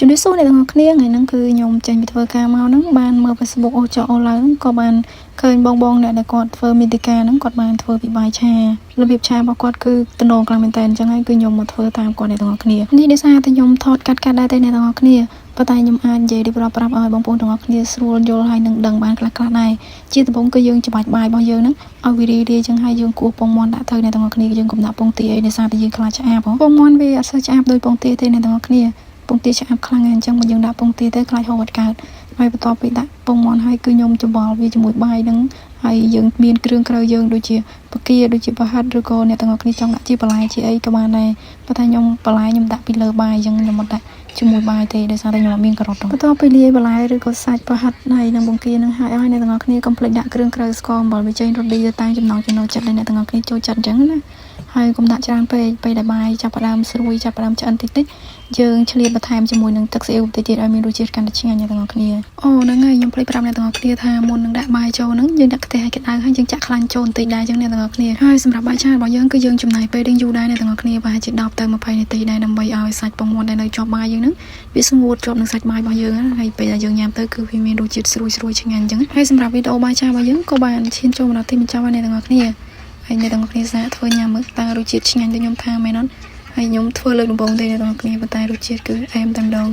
ជំរាបសួរអ្នកទាំងអស់គ្នាថ្ងៃហ្នឹងគឺខ្ញុំចេញពីធ្វើការមកហ្នឹងបានមើល Facebook អូចោឡើងក៏បានឃើញបងអ្នកដែលគាត់ធ្វើមេតិកាហ្នឹងគាត់បានធ្វើពីបាយឆារបៀបឆារបស់គាត់គឺទំនងខ្លាំងមែនតើអញ្ចឹងហើយគឺខ្ញុំមកធ្វើតាមគាត់អ្នកទាំងអស់គ្នានេះដោយសារតែខ្ញុំថតកាត់ដែរតែអ្នកទាំងអស់គ្នាប៉ុន្តែខ្ញុំអាចនិយាយរៀបរាប់ប្រាប់ឲ្យបងប្អូនទាំងអស់គ្នាស្រួលយល់ហើយនឹងដឹងបានខ្លះដែរជាដំបូងគឺយើងច្បាច់បាយរបស់យើងហ្នឹងឲ្យវារីអញ្ចឹងហើយយើងគោះពងមាន់ដាក់ទៅអ្នកទាំងអស់គ្នាយើងកុំដាក់ពងទាអីដោយសារតែយើងខ្លាចឆ្អាបពងមាន់វាអត់សូវឆ្អាបដូចពងទាទេអ្នកទាំងអស់គ្នាពងទាឆ្អាបខ្លាំងណាស់អញ្ចឹងបើយើងដាក់ពងទាទៅខ្លាចហូរអត់កើតហើយបន្ទាប់ពីដាក់ពងមាន់ហើយគឺខ្ញុំច្បល់វាជាមួយបាយហ្នឹងហើយយើងមានគ្រឿងក្រៅយើងដូចជាបកាដូចជាប្រហិតឬក៏អ្នកទាំងអស់គ្នាចង់ដាក់ជាបន្លែជាអីក៏បានដែរប៉ុន្តែខ្ញុំបន្លែខ្ញុំដាក់ពីលើបាយអញ្ចឹងខ្ញុំមិនដាក់ជាមួយបាយទេដោយសារតែខ្ញុំអត់មានការ៉ុតបន្ទាប់ពីលាយបន្លែឬក៏សាច់ប្រហិតហើយនឹងបង្គានឹងហើយឲ្យអ្នកទាំងអស់គ្នាកុំភ្លេចដាក់គ្រឿងក្រៅស្ករអំបិលវាចេញរលីទៅតាមចំណង់ចំណូលចិត្តដែលអ្នកទាំងអស់គ្នាចូលចិត្តអញ្ចឹងណាហើយកុំដាក់ច្រើនពេកពេលដែលបាយចាប់ផ្ដើមស្រួយចាប់ផ្ដើមឆ្អិនតិចយើងឆ្លៀតបន្ថែមជាមួយនឹងទឹកស៊ីអ៊ីវតិចទៀតឲ្យមានរសជាតិកាន់តែឆ្ងាញ់អ្នកទាំងអស់គ្នាអូហ្នឹងហើយខ្ញុំភ្លេចប្រាប់អ្នកទាំងអស់គ្នាថាមុននឹងដាក់បាយចូលហ្នឹងយើងដាក់ខ្ទះឲ្យក្តៅហើយយើងចាក់ខ្លាញ់ចូលបន្តិចដែរអញ្ចឹងអ្នកទាំងអស់គ្នាហើយសម្រាប់បាយឆារបស់យើងគឺយើងចំណាយពេលយូរដែរអ្នកទាំងអស់គ្នាប្រហែលជា10ទៅ20នាទីដែរដើម្បីឲ្យសាច់ពងមាន់ដែលនៅជាប់បាយយើងហ្នឹងវាស្ងួតជាប់នឹងសាច់បាយរបស់យើងហើយពេលដែលយើងញ៉ាំទៅគឺវាមានរសជាតិស្រួយឆ្ងាញ់អញ្ចឹងហើយសម្រាប់វីដេអូបាយឆារបស់យើងក៏បានឈានចូលមកដល់ទីបញ្ចប់ហើយអ្នកទាំងអស់គ្នាហើយអ្នកទាំងអស់គ្នាសាកធ្វើញ៉ាំមើលតើរសជាតិឆ្ងាញ់ដូចខ្ញុំថាមែនអត់ហើយខ្ញុំធ្វើលើកដំបូងទេអ្នកទាំងអស់គ្នាប៉ុន្តែរសជាតិគឺអែមតែម្ដង